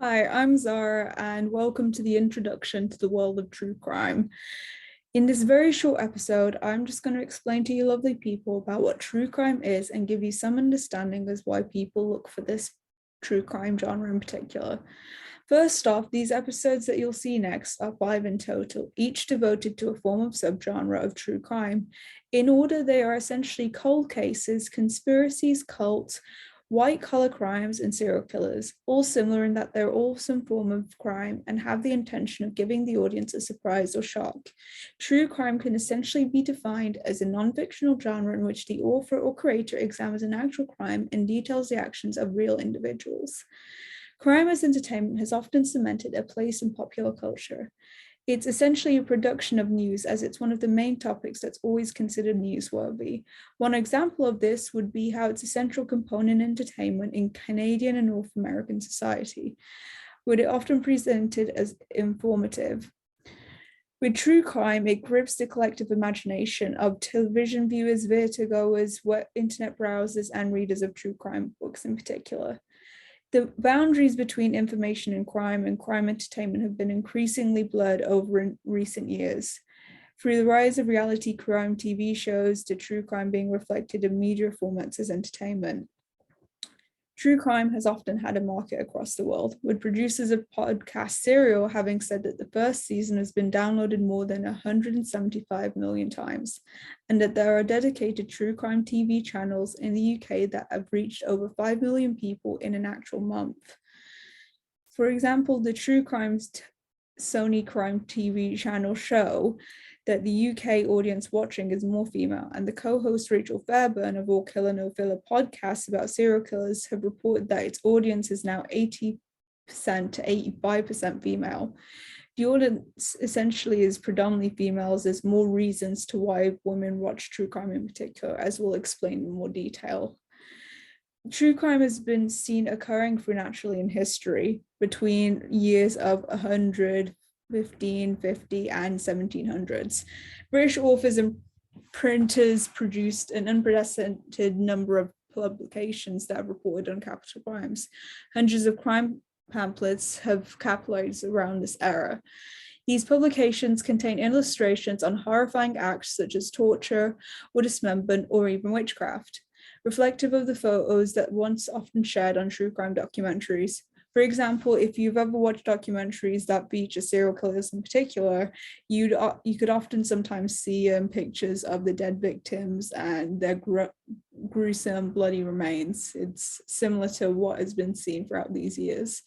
Hi, I'm Zara, and welcome to the introduction to the world of true crime. In this very short episode, I'm just going to explain to you lovely people about what true crime is and give you some understanding as why people look for this true crime genre in particular. First off, these episodes that you'll see next are 5 in total, each devoted to a form of subgenre of true crime. In order, they are essentially cold cases, conspiracies, cults, white-collar crimes, and serial killers, all similar in that they're all some form of crime and have the intention of giving the audience a surprise or shock. True crime can essentially be defined as a non-fictional genre in which the author or creator examines an actual crime and details the actions of real individuals. Crime as entertainment has often cemented a place in popular culture. It's essentially a production of news, as it's one of the main topics that's always considered newsworthy. One example of this would be how it's a central component in entertainment in Canadian and North American society, with it often presented as informative. With true crime, it grips the collective imagination of television viewers, theatergoers, internet browsers, and readers of true crime books in particular. The boundaries between information and crime entertainment have been increasingly blurred over in recent years. Through the rise of reality crime TV shows to true crime being reflected in media formats as entertainment. True crime has often had a market across the world, with producers of podcast Serial having said that the first season has been downloaded more than 175 million times, and that there are dedicated true crime TV channels in the UK that have reached over 5 million people in an actual month. For example, the True Crimes Sony Crime TV channel show that the UK audience watching is more female, and the co-host Rachel Fairburn of All Killer No Filler podcasts about serial killers have reported that its audience is now 80% to 85% female. The audience essentially is predominantly females. There's more reasons to why women watch true crime in particular, as we'll explain in more detail. True crime has been seen occurring through naturally in history between years of 100, 1550 and 1700s. British authors and printers produced an unprecedented number of publications that have reported on capital crimes. Hundreds of crime pamphlets have capitalized around this era. These publications contain illustrations on horrifying acts such as torture or dismemberment or even witchcraft, reflective of the photos that once often shared on true crime documentaries. For example, if you've ever watched documentaries that feature serial killers in particular, you could often sometimes see pictures of the dead victims and their gruesome, bloody remains. It's similar to what has been seen throughout these years.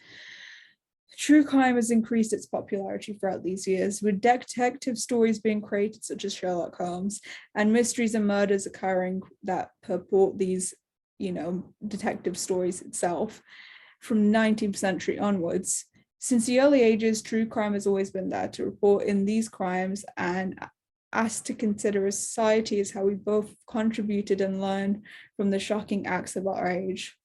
True crime has increased its popularity throughout these years, with detective stories being created, such as Sherlock Holmes, and mysteries and murders occurring that purport these, detective stories itself from the 19th century onwards. Since the early ages, true crime has always been there to report in these crimes and asked to consider a society as how we both contributed and learned from the shocking acts of our age.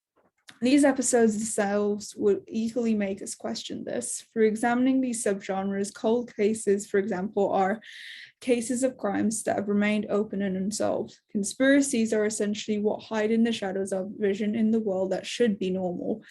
These episodes themselves would equally make us question this. Through examining these subgenres, cold cases, for example, are cases of crimes that have remained open and unsolved. Conspiracies are essentially what hide in the shadows of vision in the world that should be normal.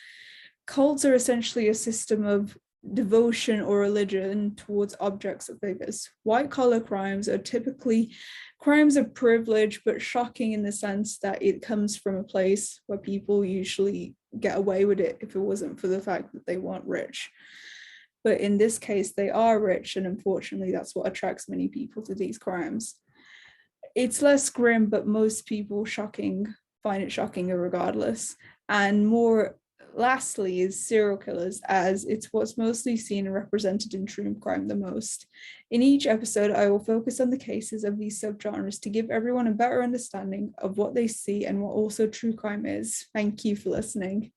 Cults are essentially a system of devotion or religion towards objects or figures. White-collar crimes are typically crimes of privilege, but shocking in the sense that it comes from a place where people usually get away with it if it wasn't for the fact that they weren't rich. But in this case, they are rich, and unfortunately, that's what attracts many people to these crimes. It's less grim, but most people find it shocking regardless. And more lastly is serial killers, as it's what's mostly seen and represented in true crime the most. In each episode, I will focus on the cases of these subgenres to give everyone a better understanding of what they see and what also true crime is. Thank you for listening.